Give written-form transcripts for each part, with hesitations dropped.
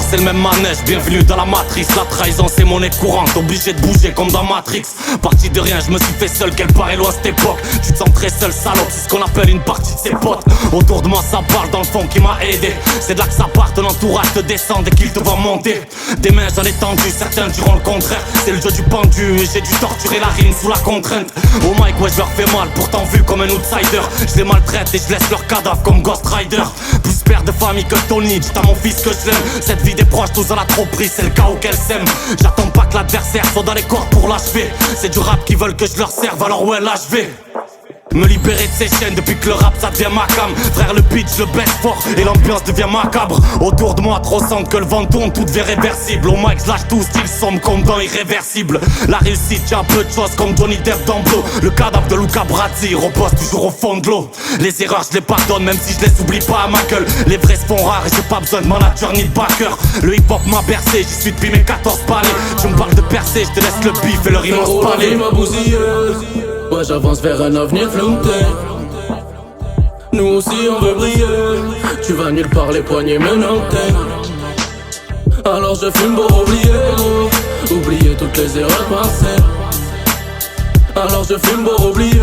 c'est le même manège, bienvenue dans la matrice. La trahison c'est monnaie courante, obligé de bouger comme dans Matrix. Parti de rien, je me suis fait seul, quelle paraît loin cette époque. Tu te sens très seul, salope, c'est ce qu'on appelle une partie de ses potes. Autour de moi ça parle dans le fond qui m'a aidé. C'est de là que ça part, ton entourage te descend dès qu'il te voit monter. Des mains j'en ai tendu, certains diront le contraire. C'est le jeu du pendu et j'ai dû torturer la rime sous la contrainte. Au mic ouais je leur fais mal, pourtant vu comme un outsider. Je les maltraite et je laisse leur cadavre comme Ghost Rider. Plus père de famille que Tony, t'as mon fils que je l'aime. Cette vie des proches, tous en a trop pris, c'est le cas où qu'elle s'aime. J'attends pas que l'adversaire soit dans les cordes pour l'achever. C'est du rap qui veulent que je leur serve, alors ouais là je vais me libérer de ces chaînes depuis que le rap ça devient ma cam. Frère le pitch, le baisse fort et l'ambiance devient macabre. Autour de moi trop sent que le vent tourne, tout devient réversible. Au mic lâche tout style sombre comme dans Irréversible. La réussite y'a peu de choses comme Johnny Depp dans Blow. Le cadavre de Luca Brasi repose toujours au fond de l'eau. Les erreurs je les pardonne même si je les oublie pas à ma gueule. Les vrais se font rares et j'ai pas besoin de manager ni de backer. Le hip hop m'a bercé, j'y suis depuis mes 14 balais. Tu me parles de percer, je te laisse le bif et le rime au palais. Ouais, j'avance vers un avenir flouté. Nous aussi on veut briller. Tu vas nulle part les poignets menottés. Alors je fume pour oublier, gros. Oublier toutes les erreurs passées. Alors je fume pour oublier.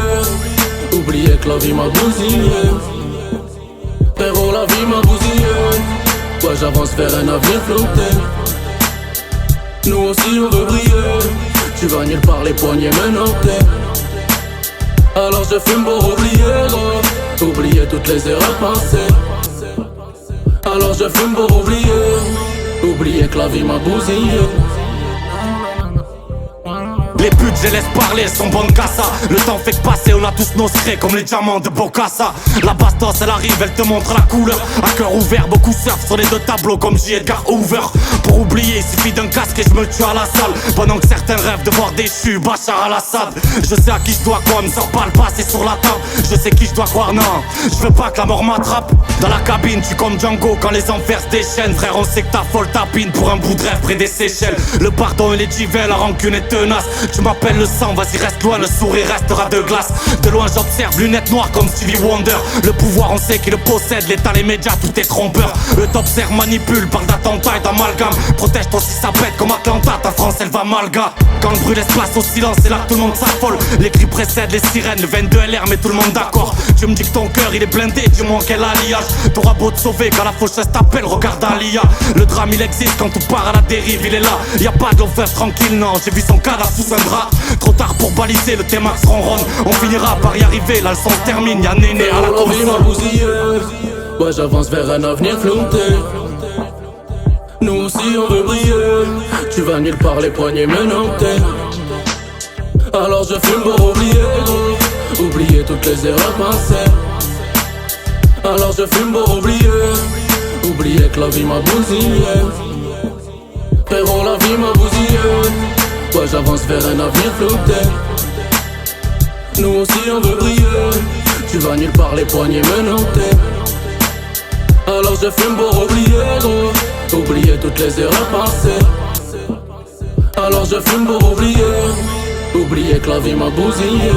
Oublier que la vie m'a bousillé. Frérot la vie m'a bousillé. Ouais, j'avance vers un avenir flouté. Nous aussi on veut briller. Tu vas nulle part les poignets menottés. Alors je fume pour oublier, gros. Oublier toutes les erreurs passées. Alors je fume pour oublier. Oublier que la vie m'a bousillé. Les putes, je les laisse parler, elles sont bonnes qu'à ça. Le temps fait que passer, on a tous nos secrets comme les diamants de Bokassa. La bastos, elle arrive, elle te montre la couleur. À cœur ouvert, beaucoup surfent sur les deux tableaux comme J. Edgar Hoover. Pour oublier, il suffit d'un casque et je me tue à la salle. Pendant que certains rêvent de voir déchu Bachar al-Assad. Je sais à qui je dois quoi, me sors pas le passé sur la table. Je sais qui je dois croire, non, je veux pas que la mort m'attrape. Dans la cabine, tu comme Django quand les enfers se déchaînent. Frère, on sait que ta folle tapine pour un bout de rêve près des Seychelles. Le pardon et les divers, la rancune est tenace. Tu m'appelles le sang, vas-y reste loin, le sourire restera de glace. De loin j'observe, lunettes noires comme Stevie Wonder. Le pouvoir on sait qu'il le possède, l'état, les médias, tout est trompeur. Eux t'observent, manipulent, parle d'attentat et d'amalgame. Protège-toi si ça pète comme Atlanta, ta France elle va mal gars. Quand le bruit laisse place au silence, c'est là que tout le monde s'affole. Les cris précèdent les sirènes, le 22 LR met tout le monde d'accord. Tu me dis que ton cœur il est blindé, dis-moi quel alliage. T'auras beau te sauver quand la faucheuse t'appelle, regarde Alia. Le drame il existe quand tout part à la dérive, il est là. Y'a pas de long fleuve tranquille, non, j'ai vu son cadavre sous un drap. Trop tard pour baliser, le T-Max ronronne. On finira par y arriver, la leçon se termine, y'a Néné à la console. Ouais, j'avance vers un avenir flouté. Nous aussi on veut briller. Tu vas nulle part les poignets menottés. Alors je fume pour oublier, gros. Oublier toutes les erreurs passées. Alors je fume pour oublier. Oublier que la vie m'a bousillé. Frérot la vie m'a bousillé. Ouais, j'avance vers un avenir flouté. Nous aussi on veut briller. Tu vas nulle part les poignets menottés. Alors je fume pour oublier, gros. Oublier toutes les erreurs passées. Alors je fume pour oublier. Oublier que la vie m'a bousillé.